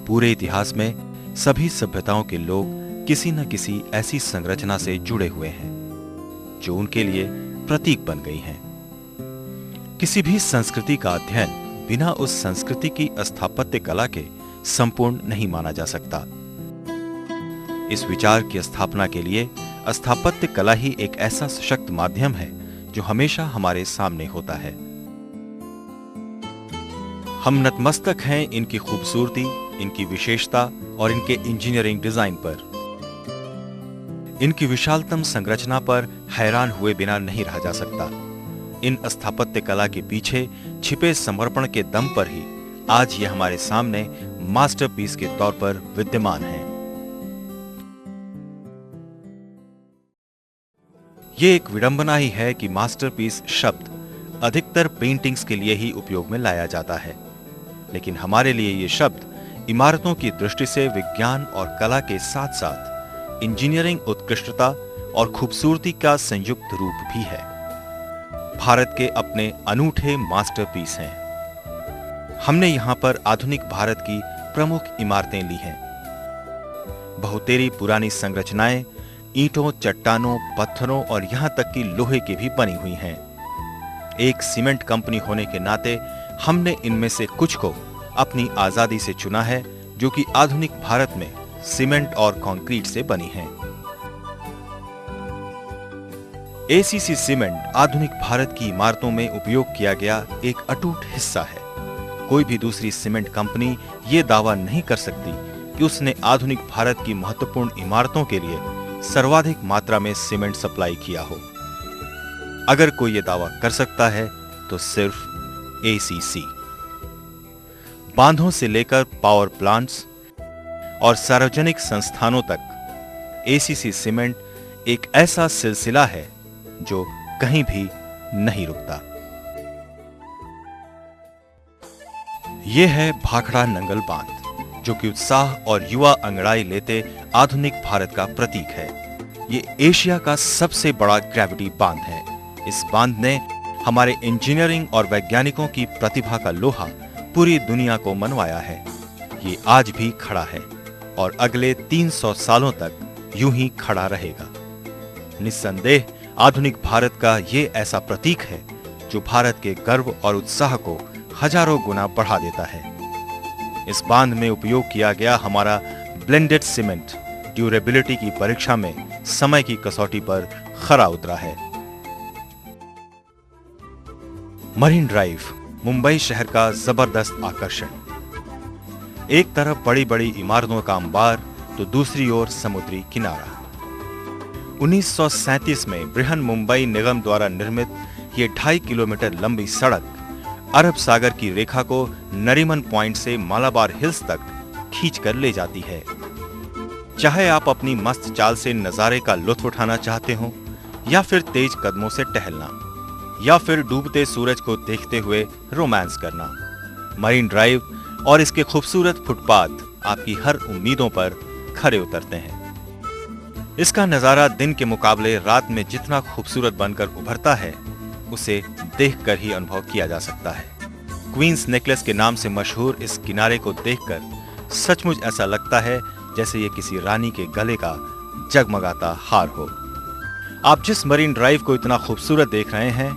पूरे इतिहास में सभी सभ्यताओं के लोग किसी न किसी ऐसी संरचना से जुड़े हुए हैं जो उनके लिए प्रतीक बन गई है। किसी भी संस्कृति का अध्ययन बिना उस संस्कृति की स्थापत्य कला के संपूर्ण नहीं माना जा सकता। इस विचार की स्थापना के लिए स्थापत्य कला ही एक ऐसा सशक्त माध्यम है जो हमेशा हमारे सामने होता है। हम नतमस्तक हैं इनकी खूबसूरती, इनकी विशेषता और इनके इंजीनियरिंग डिजाइन पर। इनकी विशालतम संरचना पर हैरान हुए बिना नहीं रहा जा सकता। इन स्थापत्य कला के पीछे छिपे समर्पण के दम पर ही आज ये हमारे सामने मास्टरपीस के तौर पर विद्यमान है। ये एक विडंबना ही है कि मास्टरपीस शब्द अधिकतर पेंटिंग्स के लिए ही उपयोग में लाया जाता है, लेकिन हमारे लिए ये शब्द इमारतों की दृष्टि से विज्ञान और कला के साथ साथ इंजीनियरिंग उत्कृष्टता और खूबसूरती का संयुक्त रूप भी है। भारत के अपने अनूठे मास्टरपीस हैं। हमने यहां पर आधुनिक भारत की प्रमुख इमारतें ली हैं। बहुतेरी पुरानी संरचनाएं ईंटों, चट्टानों, पत्थरों और यहां तक कि लोहे की भी बनी हुई हैं। एक सीमेंट कंपनी होने के नाते हमने इनमें से कुछ को अपनी आजादी से चुना है, जो कि आधुनिक भारत में सीमेंट और कंक्रीट से बनी हैं। एसीसी सीमेंट आधुनिक भारत की इमारतों में उपयोग किया गया एक अटूट हिस्सा है। कोई भी दूसरी सीमेंट कंपनी ये दावा नहीं कर सकती कि उसने आधुनिक भारत की महत्वपूर्ण इमारतों के लिए सर्वाधिक मात्रा में सीमेंट सप्लाई किया हो। अगर कोई ये दावा कर सकता है तो सिर्फ एसीसी। बांधों से लेकर पावर प्लांट्स और सार्वजनिक संस्थानों तक एसीसी सीमेंट एक ऐसा सिलसिला है जो कहीं भी नहीं रुकता। यह है भाखड़ा नंगल बांध, जो कि उत्साह और युवा अंगड़ाई लेते आधुनिक भारत का प्रतीक है। ये एशिया का सबसे बड़ा ग्रेविटी बांध है। इस बांध ने हमारे इंजीनियरिंग और वैज्ञानिकों की प्रतिभा का लोहा पूरी दुनिया को मनवाया है। ये आज भी खड़ा है और अगले 300 सालों तक यूं ही खड़ा रहेगा। निस्संदेह आधुनिक भारत का ये ऐसा प्रतीक है जो भारत के गर्व और उत्साह को हजारों गुना बढ़ा देता है। इस बांध में उपयोग किया गया हमारा ब्लेंडेड सीमेंट ड्यूरेबिलिटी की परीक्षा में समय की कसौटी पर खरा उतरा है। मरीन ड्राइव मुंबई शहर का जबरदस्त आकर्षण। एक तरफ बड़ी बड़ी इमारतों का अंबार तो दूसरी ओर समुद्री किनारा। 1937 में बृहन मुंबई निगम द्वारा निर्मित ये 2.5 किलोमीटर लंबी सड़क अरब सागर की रेखा को नरीमन पॉइंट से मालाबार हिल्स तक खींच कर ले जाती है। चाहे आप अपनी मस्त चाल से नजारे का लुत्फ उठाना चाहते हो, या फिर तेज कदमों से टहलना, या फिर डूबते सूरज को देखते हुए रोमांस करना, मरीन ड्राइव और इसके खूबसूरत फुटपाथ आपकी हर उम्मीदों पर खरे उतरते हैं। इसका नजारा दिन के मुकाबले रात में जितना खूबसूरत बनकर उभरता है, उसे देखकर ही अनुभव किया जा सकता है। क्वींस नेकलेस के नाम से मशहूर इस किनारे को देखकर सचमुच ऐसा लगता है जैसे ये किसी रानी के गले का जगमगाता हार हो। आप जिस मरीन ड्राइव को इतना खूबसूरत देख रहे हैं,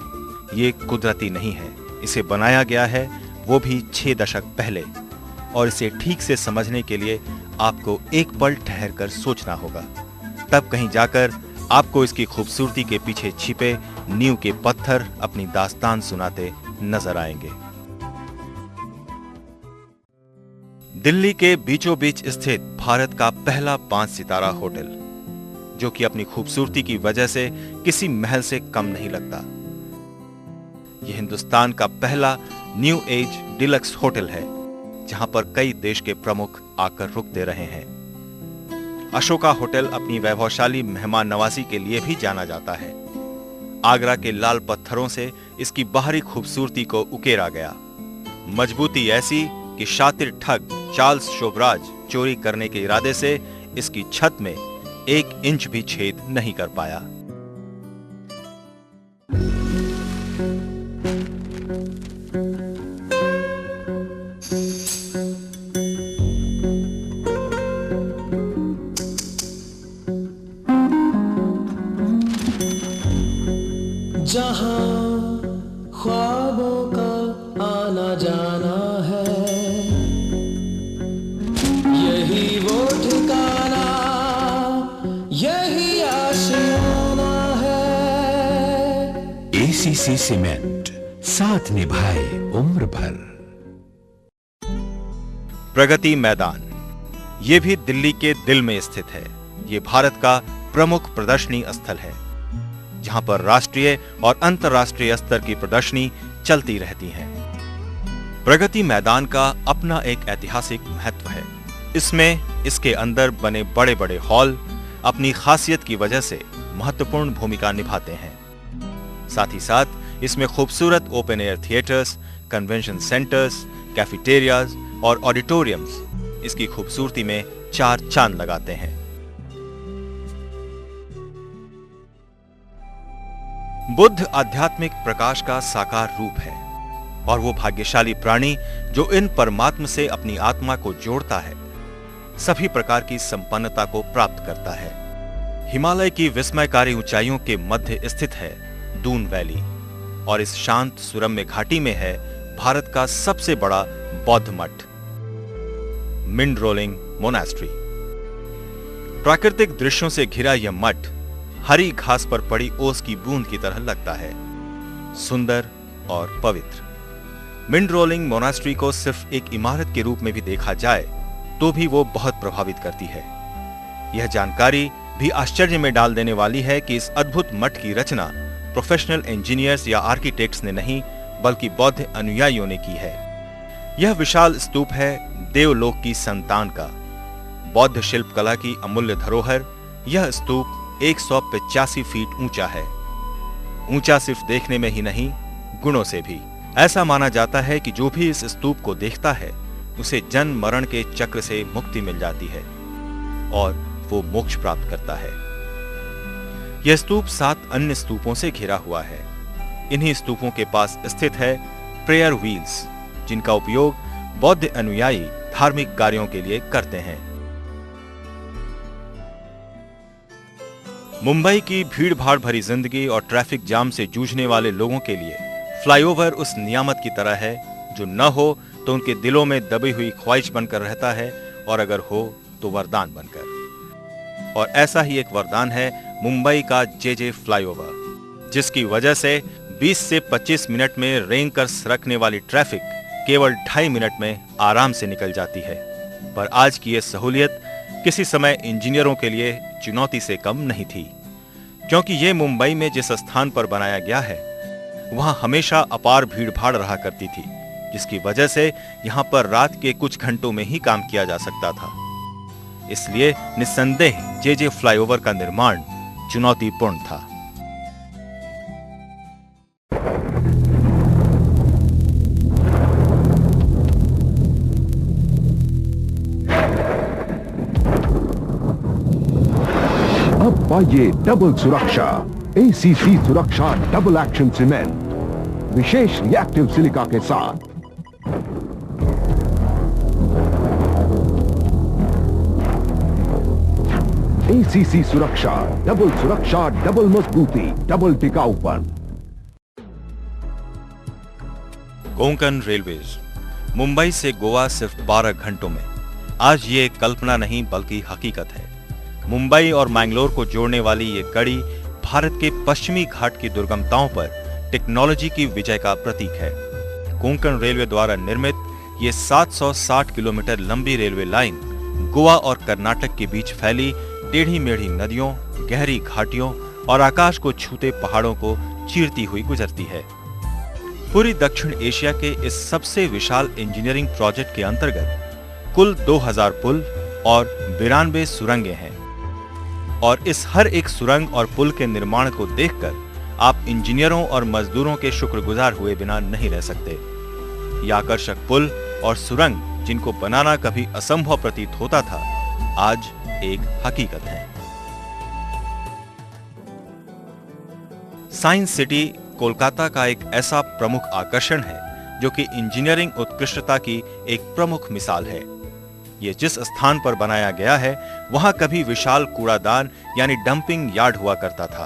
ये कुदरती नहीं है। इसे बनाया गया है वो भी 6 दशक पहले, और इसे ठीक से समझने के लिए आपको एक पल ठहर कर सोचना होगा। तब कहीं जाकर आपको इसकी खूबसूरती के पीछे छिपे नींव के पत्थर अपनी दास्तान सुनाते नजर आएंगे। दिल्ली के बीचों बीच स्थित भारत का पहला 5 सितारा होटल, जो कि अपनी खूबसूरती की वजह से किसी महल से कम नहीं लगता। यह हिंदुस्तान का पहला न्यू एज डिलक्स होटल है, जहां पर कई देश के प्रमुख आकर रुकते रहे हैं। अशोका होटल अपनी वैभवशाली मेहमान नवाजी के लिए भी जाना जाता है। आगरा के लाल पत्थरों से इसकी बाहरी खूबसूरती को उकेरा गया, मजबूती ऐसी कि शातिर ठग चार्ल्स शोभराज चोरी करने के इरादे से इसकी छत में 1 इंच भी छेद नहीं कर पाया। जहां ख्वाबों का आना जाना है, यही वो ठिकाना, यही आशियाना है। एसीसी सीमेंट, साथ निभाए उम्र भर। प्रगति मैदान ये भी दिल्ली के दिल में स्थित है। ये भारत का प्रमुख प्रदर्शनी स्थल है, जहां पर राष्ट्रीय और अंतर्राष्ट्रीय स्तर की प्रदर्शनी चलती रहती है। प्रगति मैदान का अपना एक ऐतिहासिक महत्व है। इसमें इसके अंदर बने बड़े बड़े हॉल अपनी खासियत की वजह से महत्वपूर्ण भूमिका निभाते हैं। साथ ही साथ इसमें खूबसूरत open air theatres, convention centres, cafeterias और ऑडिटोरियम्स इसकी खूबसूरती में 4 चांद लगाते हैं। बुद्ध आध्यात्मिक प्रकाश का साकार रूप है और वो भाग्यशाली प्राणी जो इन परमात्मा से अपनी आत्मा को जोड़ता है, सभी प्रकार की संपन्नता को प्राप्त करता है। हिमालय की विस्मयकारी ऊंचाइयों के मध्य स्थित है दून वैली और इस शांत सुरम्य घाटी में है भारत का सबसे बड़ा बौद्ध मठ, मिंडरोलिंग मोनास्ट्री। प्राकृतिक दृश्यों से घिरा यह मठ हरी घास पर पड़ी ओस की बूंद की तरह लगता है, सुंदर और पवित्र। मिंडरोलिंग मोनास्ट्री को सिर्फ एक इमारत के रूप में भी देखा जाए तो भी वो बहुत प्रभावित करती है। यह जानकारी भी आश्चर्य में डाल देने वाली है कि इस अद्भुत मठ की रचना प्रोफेशनल इंजीनियर्स या आर्किटेक्ट्स ने नहीं, बल्कि बौद्ध अनुयायियों ने की है। यह विशाल स्तूप है देवलोक की संतान का, बौद्ध शिल्प कला की अमूल्य धरोहर। यह स्तूप 185 फीट ऊंचा है। ऊंचा सिर्फ देखने में ही नहीं, गुणों से भी। ऐसा माना जाता है कि जो भी इस स्तूप को देखता है उसे जन्म मरण के चक्र से मुक्ति मिल जाती है और वो मोक्ष प्राप्त करता है। यह स्तूप 7 अन्य स्तूपों से घिरा हुआ है। इन्हीं स्तूपों के पास स्थित है प्रेयर व्हील्स, जिनका उपयोग बौद्ध अनुयायी धार्मिक कार्यों के लिए करते हैं। मुंबई की भीड़-भाड़ भरी जिंदगी और ट्रैफिक जाम से जूझने वाले लोगों के लिए फ्लाईओवर उस नियामत की तरह है जो न हो तो उनके दिलों में दबी हुई ख्वाहिश बनकर रहता है, और अगर हो तो वरदान बनकर। और ऐसा ही एक वरदान है मुंबई का जेजे फ्लाईओवर, जिसकी वजह से 20 से 25 मिनट में रेंग कर सरकने वाली ट्रैफिक केवल 2.5 मिनट में आराम से निकल जाती है। पर आज की यह सहूलियत किसी समय इंजीनियरों के लिए चुनौती से कम नहीं थी, क्योंकि ये मुंबई में जिस स्थान पर बनाया गया है वहां हमेशा अपार भीड़-भाड़ रहा करती थी, जिसकी वजह से यहां पर रात के कुछ घंटों में ही काम किया जा सकता था। इसलिए निस्संदेह जेजे फ्लाईओवर का निर्माण चुनौतीपूर्ण था। अब पाइए डबल सुरक्षा एसीसी सुरक्षा डबल एक्शन सीमेंट, विशेष रिएक्टिव सिलिका के साथ। एसीसी सुरक्षा, डबल मजबूती, डबल टिकाऊपन। कोंकण रेलवेज मुंबई से गोवा सिर्फ 12 घंटों में। आज ये कल्पना नहीं बल्कि हकीकत है। मुंबई और मैंगलोर को जोड़ने वाली ये कड़ी भारत के पश्चिमी घाट की दुर्गमताओं पर टेक्नोलॉजी की विजय का प्रतीक है। कोंकण रेलवे द्वारा निर्मित ये 760 किलोमीटर लंबी रेलवे लाइन गोवा और कर्नाटक के बीच फैली टेढ़ी मेढ़ी नदियों, गहरी घाटियों और आकाश को छूते पहाड़ों को चीरती हुई गुजरती है। पूरी दक्षिण एशिया के इस सबसे विशाल इंजीनियरिंग प्रोजेक्ट के अंतर्गत कुल 2000 पुल और 92 सुरंगें हैं और इस हर एक सुरंग और पुल के निर्माण को देखकर आप इंजीनियरों और मजदूरों के शुक्रगुजार हुए बिना नहीं रह सकते। ये आकर्षक पुल और सुरंग जिनको बनाना कभी असंभव प्रतीत होता था, आज एक हकीकत है। साइंस सिटी कोलकाता का एक ऐसा प्रमुख आकर्षण है जो कि इंजीनियरिंग उत्कृष्टता की एक प्रमुख मिसाल है। ये जिस स्थान पर बनाया गया है वहां कभी विशाल कूड़ादान यानी डंपिंग यार्ड हुआ करता था।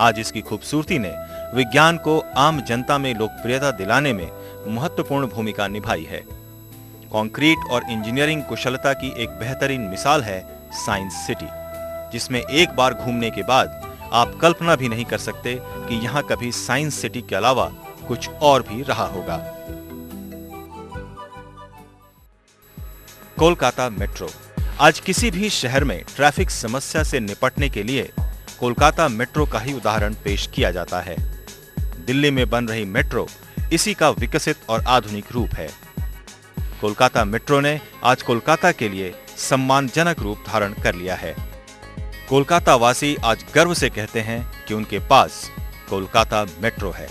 आज इसकी खूबसूरती ने विज्ञान को आम जनता में लोकप्रियता दिलाने में महत्वपूर्ण भूमिका निभाई है। कंक्रीट और इंजीनियरिंग कुशलता की एक बेहतरीन मिसाल है साइंस सिटी, जिसमें एक बार घूमने के बाद आप कल्पना भी नहीं कर सकते कि यहां कभी साइंस सिटी के अलावा कुछ और भी रहा होगा। कोलकाता मेट्रो। आज किसी भी शहर में ट्रैफिक समस्या से निपटने के लिए कोलकाता मेट्रो का ही उदाहरण पेश किया जाता है। दिल्ली में बन रही मेट्रो इसी का विकसित और आधुनिक रूप है। कोलकाता मेट्रो ने आज कोलकाता के लिए सम्मानजनक रूप धारण कर लिया है। कोलकाता वासी आज गर्व से कहते हैं कि उनके पास कोलकाता मेट्रो है।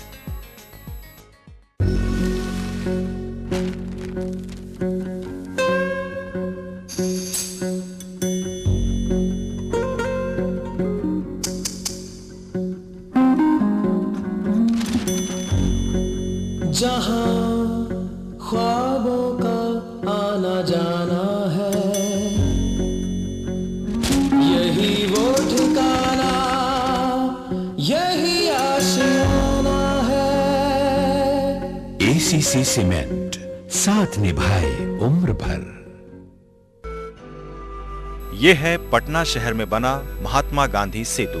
जहां ख्वाबों का आना जाना है, यही वो ठिकाना, यही आशियाना है। एसीसी सीमेंट, साथ निभाए उम्र भर। यह है पटना शहर में बना महात्मा गांधी सेतु,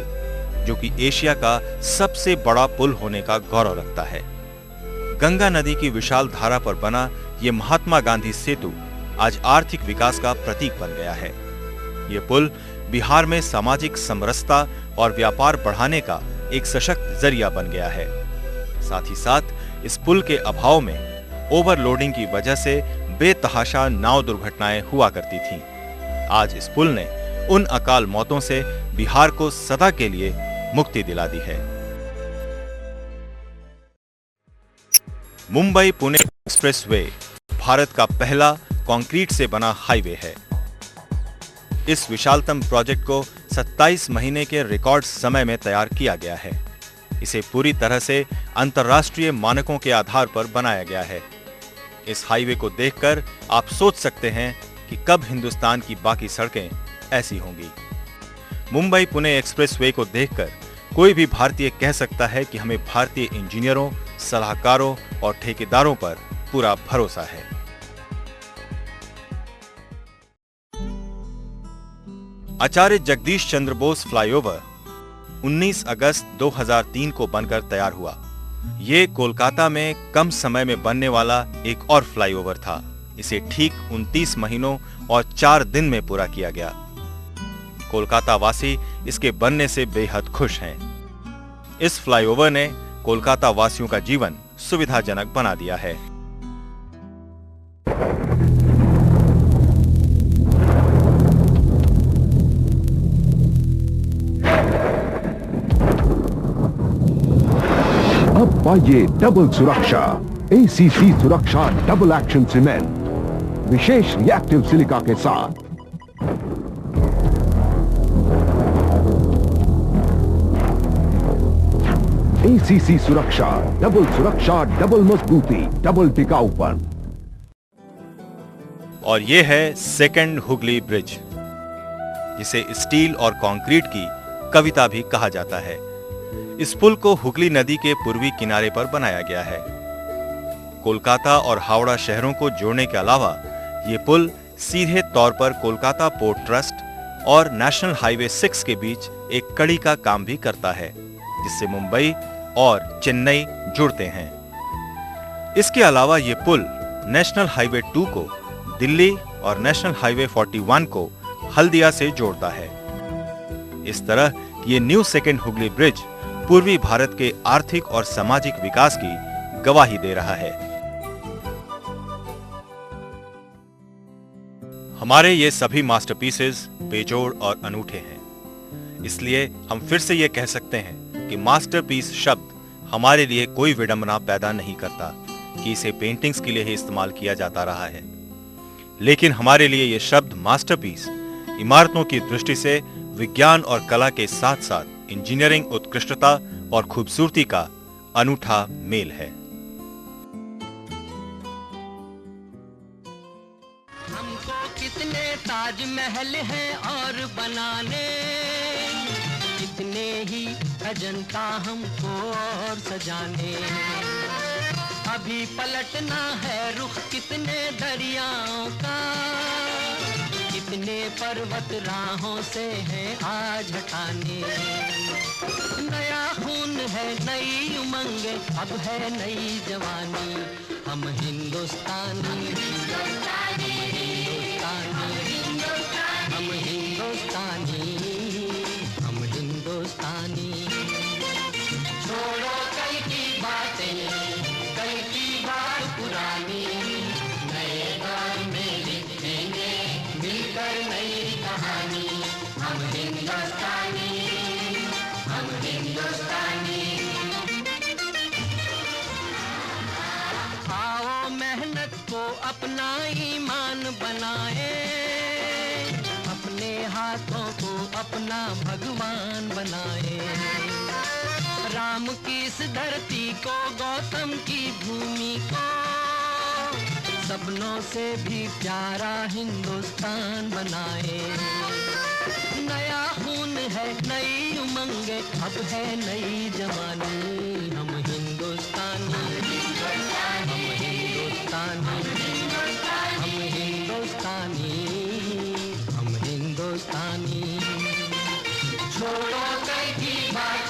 जो कि एशिया का सबसे बड़ा पुल होने का गौरव रखता है। गंगा नदी की विशाल धारा पर बना यह महात्मा गांधी सेतु आज आर्थिक विकास का प्रतीक बन गया है। यह पुल बिहार में सामाजिक समरसता और व्यापार बढ़ाने का एक सशक्त जरिया बन गया है। साथ ही साथ इस पुल के अभाव में ओवरलोडिंग की वजह से बेतहाशा नाव दुर्घटनाएं हुआ करती थीं। आज इस पुल ने उन अकाल मौतों से बिहार को सदा के लिए मुक्ति दिला दी है। मुंबई पुणे एक्सप्रेसवे भारत का पहला कंक्रीट से बना हाईवे है। इस विशालतम प्रोजेक्ट को 27 महीने के रिकॉर्ड समय में तैयार किया गया है। इसे पूरी तरह से अंतर्राष्ट्रीय मानकों के आधार पर बनाया गया है। इस हाईवे को देखकर आप सोच सकते हैं कि कब हिंदुस्तान की बाकी सड़कें ऐसी होंगी। मुंबई पुणे एक्सप्रेसवे को देखकर कोई भी भारतीय कह सकता है कि हमें भारतीय इंजीनियरों, सलाहकारों और ठेकेदारों पर पूरा भरोसा है। आचार्य जगदीश चंद्र बोस फ्लाईओवर 19 अगस्त 2003 को बनकर तैयार हुआ। ये कोलकाता में कम समय में बनने वाला एक और फ्लाईओवर था। इसे ठीक 29 महीनों और 4 दिन में पूरा किया गया। कोलकाता वासी इसके बनने से बेहद खुश हैं। इस फ्लाईओवर ने कोलकाता वासियों का जीवन सुविधाजनक बना दिया है। अब पाइए डबल सुरक्षा एसीसी सुरक्षा डबल एक्शन सीमेंट विशेष रिएक्टिव सिलिका के साथ। एसीसी सुरक्षा, डबल मजबूती, डबल टिकाऊपन। और ये है सेकंड हुगली ब्रिज, जिसे स्टील और कंक्रीट की कविता भी कहा जाता है। इस पुल को हुगली नदी के पूर्वी किनारे पर बनाया गया है। कोलकाता और हावड़ा शहरों को जोड़ने के अलावा ये पुल सीधे तौर पर कोलकाता पोर्ट ट्रस्ट और नेशनल हाईवे 6 के बीच एक कड़ी का काम भी करता है, जिससे मुंबई और चेन्नई जुड़ते हैं। इसके अलावा ये पुल नेशनल हाईवे 2 को दिल्ली और नेशनल हाईवे 41 को हल्दिया से जोड़ता है। इस तरह ये न्यू सेकंड हुगली ब्रिज पूर्वी भारत के आर्थिक और सामाजिक विकास की गवाही दे रहा है। हमारे ये सभी मास्टरपीसेस बेजोड़ और अनूठे हैं। इसलिए हम फिर से ये कह सकते हैं कि मास्टरपीस शब्द हमारे लिए कोई विडंबना पैदा नहीं करता कि इसे पेंटिंग्स के लिए ही इस्तेमाल किया जाता रहा है। लेकिन हमारे लिए ये शब्द मास्टरपीस इमारतों की दृष्टि से विज्ञान और कला के साथ साथ इंजीनियरिंग उत्कृष्टता और खूबसूरती का अनूठा मेल है। हमको कितने ताजमहल हैं और बनाने, कितने ही अजंता हमको और सजाने। अभी पलटना है रुख कितने दरियाओं का, कितने पर्वत राहों से हैं आज हटाने। नया खून है नई उमंग अब है नई जवानी, हम हिंदुस्तानी हम हिंदुस्तानी हम हिंदुस्तानी हम हिंदुस्तानी। छोड़ो कल की बातें, कल की बात पुरानी, नए दौर में लिखेंगे मिलकर नई कहानी। हम हिंदुस्तानी हम हिंदुस्तानी। आओ मेहनत को अपना ईमान बनाए, अपने हाथों को अपना भगवान बनाए। राम की इस धरती को, गौतम की भूमि को, सपनों से भी प्यारा हिंदुस्तान बनाए। नया खून है नई उमंग अब है नई जवानी, हम हिंदुस्तानी हम हिंदुस्तानी हम हिंदुस्तानी हम हिंदुस्तानी। छोड़ो कल की बात